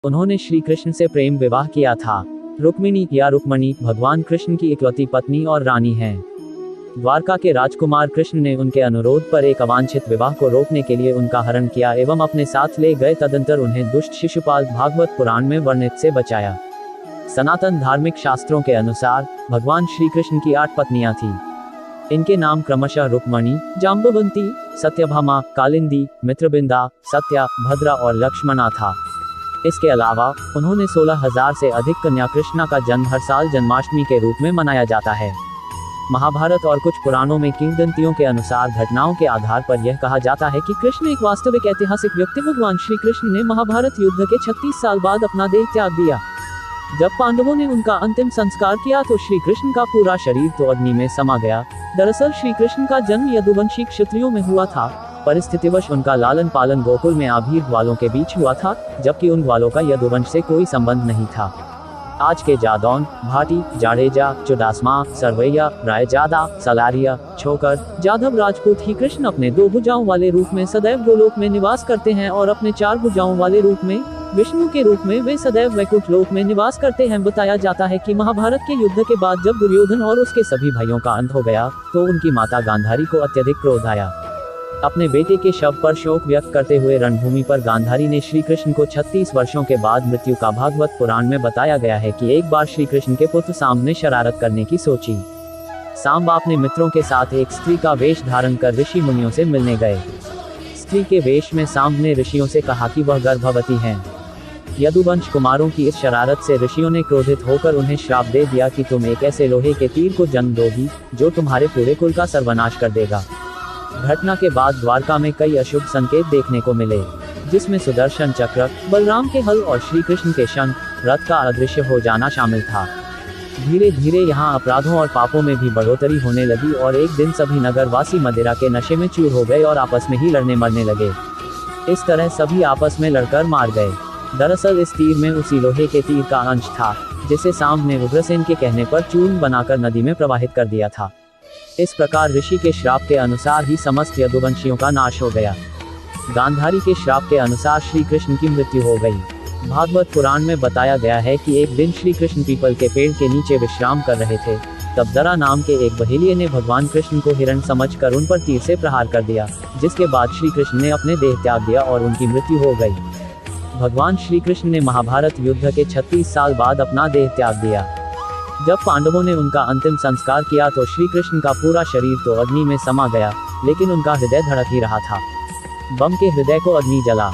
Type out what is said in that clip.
उन्होंने श्री कृष्ण से प्रेम विवाह किया था। रुक्मिणी या रुक्मणी भगवान कृष्ण की इकलौती पत्नी और रानी हैं। द्वारका के राजकुमार कृष्ण ने उनके अनुरोध पर एक अवांछित विवाह को रोकने के लिए उनका हरण किया एवं अपने साथ ले गए। तदंतर उन्हें दुष्ट शिशुपाल भागवत पुराण में वर्णित से बचाया। सनातन धार्मिक शास्त्रों के अनुसार भगवान श्री कृष्ण की 8 पत्नियां थीं। इनके नाम क्रमशः रुक्मणी, जाम्बवंती, सत्यभामा, कालिंदी, मित्रबिंदा, सत्या, भद्रा और लक्ष्मणा था। इसके अलावा उन्होंने 16,000 से अधिक कन्या कृष्णा का जन्म हर साल जन्माष्टमी के रूप में मनाया जाता है। महाभारत और कुछ पुराणों में किंवदंतियों के अनुसार घटनाओं के आधार पर यह कहा जाता है कि कृष्ण एक वास्तविक ऐतिहासिक व्यक्ति। भगवान श्री कृष्ण ने महाभारत युद्ध के 36 साल बाद अपना देह त्याग दिया। जब पांडवों ने उनका अंतिम संस्कार किया तो श्री कृष्ण का पूरा शरीर तो अग्नि में समा गया। दरअसल श्री कृष्ण का जन्म यदुवंशी क्षत्रियों में हुआ था। परिस्थितिवश उनका लालन पालन गोकुल में आभीर ग्वालों के बीच हुआ था, जबकि उन ग्वालों का यदुवंश से कोई संबंध नहीं था। आज के जादौन, भाटी, जाडेजा, चुडासमा, सरवैया, रायजादा, सलारिया, छोकर, जाधव राजपूत ही कृष्ण अपने 2 भुजाओं वाले रूप में सदैव गोलोक में निवास करते हैं और अपने 4 भुजाओं वाले रूप में विष्णु के रूप में वे सदैव वैकुंठ लोक में निवास करते हैं। बताया जाता है कि महाभारत के युद्ध के बाद जब दुर्योधन और उसके सभी भाइयों का अंत हो गया तो उनकी माता गांधारी को अत्यधिक क्रोध आया। अपने बेटे के शव पर शोक व्यक्त करते हुए रणभूमि पर गांधारी ने श्री कृष्ण को 36 वर्षों के बाद मृत्यु का भागवत पुराण में बताया गया है कि एक बार श्री कृष्ण के पुत्र सांब ने शरारत करने की सोची। सांब अपने मित्रों के साथ एक स्त्री का वेश धारण कर ऋषि मुनियों से मिलने गए। स्त्री के वेश में सांब ने ऋषियों से कहा कि वह गर्भवती हैं। यदुवंश कुमारों की इस शरारत से ऋषियों ने क्रोधित होकर उन्हें श्राप दे दिया कि तुम एक ऐसे लोहे के तीर को जन्म दोगी जो तुम्हारे पूरे कुल का सर्वनाश कर देगा। घटना के बाद द्वारका में कई अशुभ संकेत देखने को मिले, जिसमें सुदर्शन चक्र, बलराम के हल और श्री कृष्ण के शंख, रथ का अदृश्य हो जाना शामिल था। धीरे धीरे यहाँ अपराधों और पापों में भी बढ़ोतरी होने लगी और एक दिन सभी नगरवासी मदिरा के नशे में चूर हो गए और आपस में ही लड़ने मरने लगे। इस तरह सभी आपस में लड़कर मार गए। दरअसल इस तीर में उसी लोहे के तीर का अंश था जिसे सांब ने उग्रसेन के कहने पर चूर्ण बनाकर नदी में प्रवाहित कर दिया था। इस प्रकार ऋषि के श्राप के अनुसार ही समस्त यदुवंशियों का नाश हो गया। गांधारी के श्राप के अनुसार श्री कृष्ण की मृत्यु हो गई। भागवत पुराण में बताया गया है कि एक दिन श्री कृष्ण पीपल के पेड़ के नीचे विश्राम कर रहे थे, तब दरा नाम के एक बहेलिये ने भगवान कृष्ण को हिरण समझकर उन पर तीर से प्रहार कर दिया, जिसके बाद श्री कृष्ण ने अपने देह त्याग दिया और उनकी मृत्यु हो गई। भगवान श्री कृष्ण ने महाभारत युद्ध के 36 साल बाद अपना देह त्याग दिया। जब पांडवों ने उनका अंतिम संस्कार किया तो श्री कृष्ण का पूरा शरीर तो अग्नि में समा गया, लेकिन उनका हृदय धड़क ही रहा था। बम के हृदय को अग्नि जला।